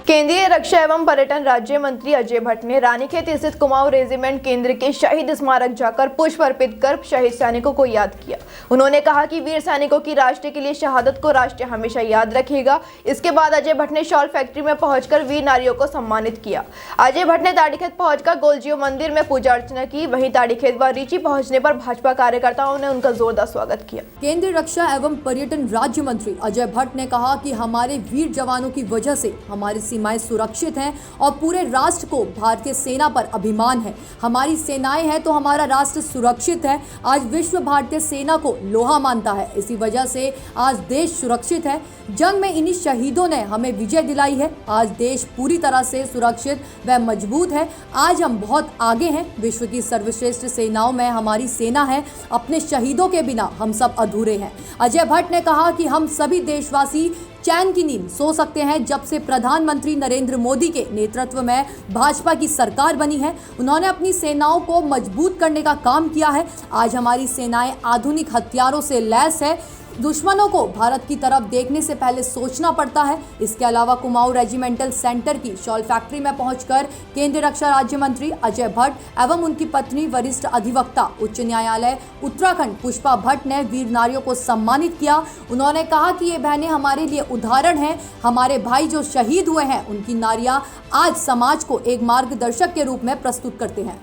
केंद्रीय रक्षा एवं पर्यटन राज्य मंत्री अजय भट्ट ने रानीखेत स्थित कुमाऊं रेजिमेंट केंद्र के शहीद स्मारक जाकर पुष्प अर्पित कर शहीद सैनिकों को याद किया। उन्होंने कहा कि वीर सैनिकों की राष्ट्र के लिए शहादत को राष्ट्र हमेशा याद रखेगा। इसके बाद अजय भट्ट ने शॉल फैक्ट्री में पहुंचकर वीर नारियों को सम्मानित किया। अजय भट्ट ने ताड़ीखेत पहुंचकर गोलजियो मंदिर में पूजा अर्चना की। वहीं ताड़ीखेत व रीची पहुंचने पर भाजपा कार्यकर्ताओं ने उनका जोरदार स्वागत किया। केंद्रीय रक्षा एवं पर्यटन राज्य मंत्री अजय भट्ट ने कहा कि हमारे वीर जवानों की वजह से हमारी सीमाएं सुरक्षित हैं और पूरे राष्ट्र को भारतीय सेना पर अभिमान है। हमारी सेनाएं हैं तो हमारा राष्ट्र सुरक्षित है। आज विश्व भारतीय सेना को लोहा मानता है, इसी वजह से आज देश सुरक्षित है। जंग में इन्हीं शहीदों ने हमें विजय दिलाई है। आज देश पूरी तरह से सुरक्षित व मजबूत है। आज हम बहुत आगे हैं। विश्व की सर्वश्रेष्ठ सेनाओं में हमारी सेना है। अपने शहीदों के बिना हम सब अधूरे हैं। अजय भट्ट ने कहा कि हम सभी देशवासी चैन की नींद सो सकते हैं जब से प्रधानमंत्री नरेंद्र मोदी के नेतृत्व में भाजपा की सरकार बनी है। उन्होंने अपनी सेनाओं को मजबूत करने का काम किया है। आज हमारी सेनाएं आधुनिक हथियारों से लैस है। दुश्मनों को भारत की तरफ देखने से पहले सोचना पड़ता है। इसके अलावा कुमाऊं रेजिमेंटल सेंटर की शॉल फैक्ट्री में पहुंचकर केंद्रीय रक्षा राज्य मंत्री अजय भट्ट एवं उनकी पत्नी वरिष्ठ अधिवक्ता उच्च न्यायालय उत्तराखंड पुष्पा भट्ट ने वीर नारियों को सम्मानित किया। उन्होंने कहा कि ये बहनें हमारे लिए उदाहरण हैं। हमारे भाई जो शहीद हुए हैं उनकी नारियां आज समाज को एक मार्गदर्शक के रूप में प्रस्तुत करते हैं।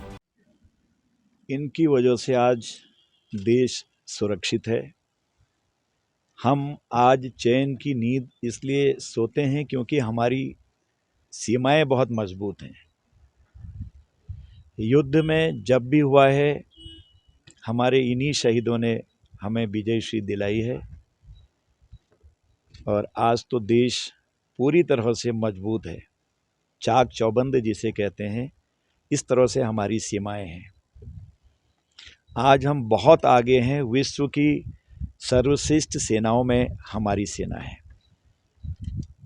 इनकी वजह से आज देश सुरक्षित है। हम आज चैन की नींद इसलिए सोते हैं क्योंकि हमारी सीमाएं बहुत मजबूत हैं। युद्ध में जब भी हुआ है हमारे इन्हीं शहीदों ने हमें विजयश्री दिलाई है और आज तो देश पूरी तरह से मजबूत है। चाक चौबंद जिसे कहते हैं, इस तरह से हमारी सीमाएं हैं। आज हम बहुत आगे हैं। विश्व की सर्वश्रेष्ठ सेनाओं में हमारी सेना है।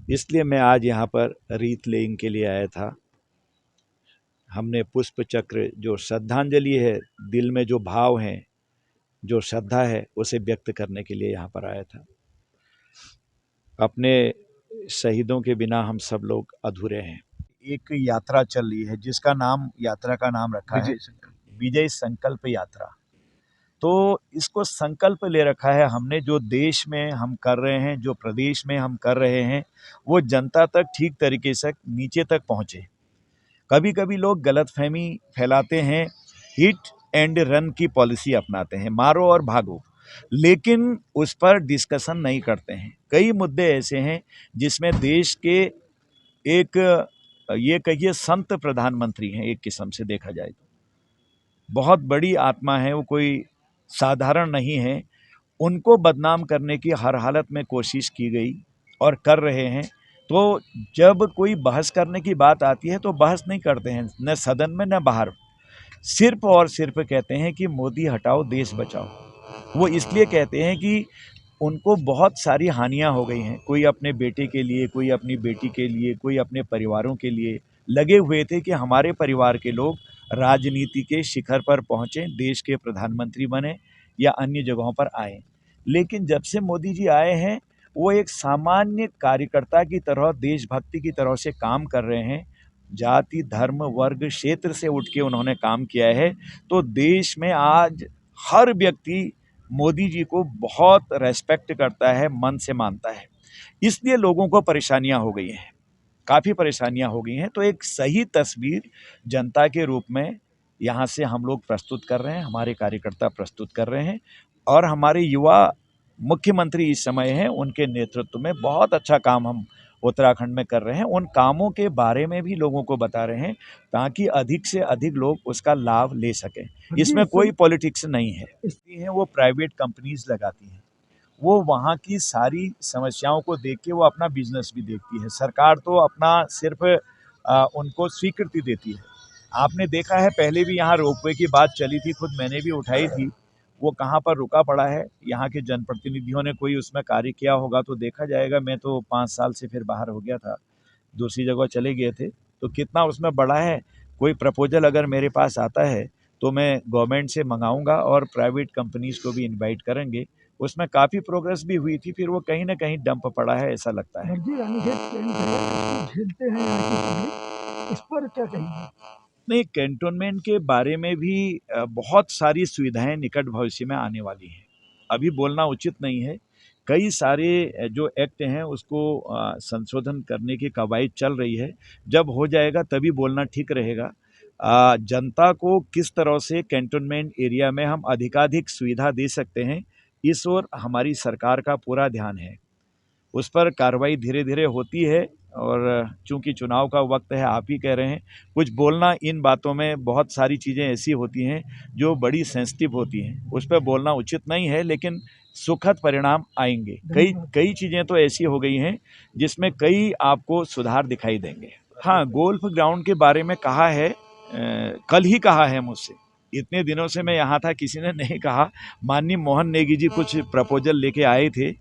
इसलिए मैं आज यहाँ पर रीत लेइंग के लिए आया था। हमने पुष्प चक्र, जो श्रद्धांजलि है, दिल में जो भाव हैं, जो श्रद्धा है, उसे व्यक्त करने के लिए यहाँ पर आया था। अपने शहीदों के बिना हम सब लोग अधूरे हैं। एक यात्रा चल रही है जिसका नाम, यात्रा का नाम रखा है विजय संकल्प यात्रा। तो इसको संकल्प ले रखा है हमने, जो देश में हम कर रहे हैं, जो प्रदेश में हम कर रहे हैं, वो जनता तक ठीक तरीके से नीचे तक पहुँचे। कभी कभी लोग गलतफहमी फैलाते हैं, हिट एंड रन की पॉलिसी अपनाते हैं, मारो और भागो, लेकिन उस पर डिस्कशन नहीं करते हैं। कई मुद्दे ऐसे हैं जिसमें देश के एक, ये कहिए, संत प्रधानमंत्री हैं। एक किस्म से देखा जाए तो बहुत बड़ी आत्मा है वो, कोई साधारण नहीं है। उनको बदनाम करने की हर हालत में कोशिश की गई और कर रहे हैं। तो जब कोई बहस करने की बात आती है तो बहस नहीं करते हैं, न सदन में न बाहर। सिर्फ और सिर्फ कहते हैं कि मोदी हटाओ, देश बचाओ। वो इसलिए कहते हैं कि उनको बहुत सारी हानियां हो गई हैं। कोई अपने बेटे के लिए, कोई अपनी बेटी के लिए, कोई अपने परिवारों के लिए लगे हुए थे कि हमारे परिवार के लोग राजनीति के शिखर पर पहुँचें, देश के प्रधानमंत्री बने या अन्य जगहों पर आए। लेकिन जब से मोदी जी आए हैं, वो एक सामान्य कार्यकर्ता की तरह, देशभक्ति की तरह से काम कर रहे हैं। जाति, धर्म, वर्ग, क्षेत्र से उठ के उन्होंने काम किया है। तो देश में आज हर व्यक्ति मोदी जी को बहुत रेस्पेक्ट करता है, मन से मानता है। इसलिए लोगों को परेशानियां हो गई हैं, काफ़ी परेशानियां हो गई हैं। तो एक सही तस्वीर जनता के रूप में यहाँ से हम लोग प्रस्तुत कर रहे हैं, हमारे कार्यकर्ता प्रस्तुत कर रहे हैं। और हमारे युवा मुख्यमंत्री इस समय हैं, उनके नेतृत्व में बहुत अच्छा काम हम उत्तराखंड में कर रहे हैं। उन कामों के बारे में भी लोगों को बता रहे हैं ताकि अधिक से अधिक लोग उसका लाभ ले सकें। इसमें कोई पॉलिटिक्स नहीं है। वो प्राइवेट कंपनीज लगाती हैं, वो वहाँ की सारी समस्याओं को देख के वो अपना बिजनेस भी देखती है। सरकार तो अपना सिर्फ उनको स्वीकृति देती है। आपने देखा है, पहले भी यहाँ रोपवे की बात चली थी, खुद मैंने भी उठाई थी। वो कहाँ पर रुका पड़ा है, यहाँ के जनप्रतिनिधियों ने कोई उसमें कार्य किया होगा तो देखा जाएगा। मैं तो 5 साल से फिर बाहर हो गया था, दूसरी जगह चले गए थे, तो कितना उसमें बड़ा है। कोई प्रपोजल अगर मेरे पास आता है तो मैं गवर्नमेंट से मंगाऊंगा और प्राइवेट कंपनीज को भी इनवाइट करेंगे उसमें काफ़ी प्रोग्रेस भी हुई थी, फिर वो कहीं ना कहीं डंप पड़ा है ऐसा लगता है। मर्जी रानीखेत कैंट है, इसको झेलते हैं यहाँ की पब्लिक, इस पर क्या कहेंगे? नहीं, कैंटोनमेंट के बारे में भी बहुत सारी सुविधाएं निकट भविष्य में आने वाली हैं, अभी बोलना उचित नहीं है। कई सारे जो एक्ट हैं उसको संशोधन करने की कवायद चल रही है, जब हो जाएगा तभी बोलना ठीक रहेगा। जनता को किस तरह से कैंटोनमेंट एरिया में हम अधिकाधिक सुविधा दे सकते हैं, इस ओर हमारी सरकार का पूरा ध्यान है। उस पर कार्रवाई धीरे धीरे होती है, और चूंकि चुनाव का वक्त है, आप ही कह रहे हैं, कुछ बोलना इन बातों में बहुत सारी चीज़ें ऐसी होती हैं जो बड़ी सेंसिटिव होती हैं, उस पर बोलना उचित नहीं है, लेकिन सुखद परिणाम आएंगे। कई चीज़ें तो ऐसी हो गई हैं जिसमें कई आपको सुधार दिखाई देंगे। हाँ, गोल्फ ग्राउंड के बारे में कहा है, कल ही कहा है मुझसे, इतने दिनों से मैं यहाँ था, किसी ने नहीं कहा। माननीय मोहन नेगी जी कुछ प्रपोजल लेके आए थे,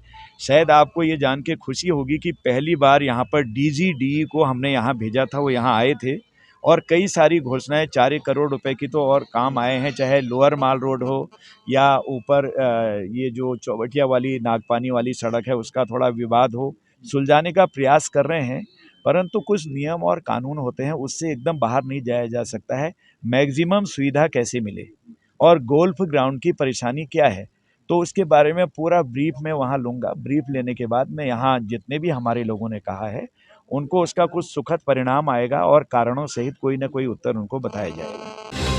शायद आपको ये जान के खुशी होगी कि पहली बार यहाँ पर DGDE को हमने यहाँ भेजा था, वो यहाँ आए थे, और कई सारी घोषणाएं 4 करोड़ रुपए की तो और काम आए हैं, चाहे लोअर माल रोड हो या ऊपर ये जो चौबटिया वाली नागपानी वाली सड़क है उसका थोड़ा विवाद हो, सुलझाने का प्रयास कर रहे हैं। परंतु कुछ नियम और कानून होते हैं, उससे एकदम बाहर नहीं जाया जा सकता है। मैक्सिमम सुविधा कैसे मिले और गोल्फ ग्राउंड की परेशानी क्या है, तो उसके बारे में पूरा ब्रीफ मैं वहाँ लूँगा। ब्रीफ लेने के बाद मैं यहाँ जितने भी हमारे लोगों ने कहा है उनको उसका कुछ सुखद परिणाम आएगा और कारणों सहित कोई ना कोई उत्तर उनको बताया जाएगा।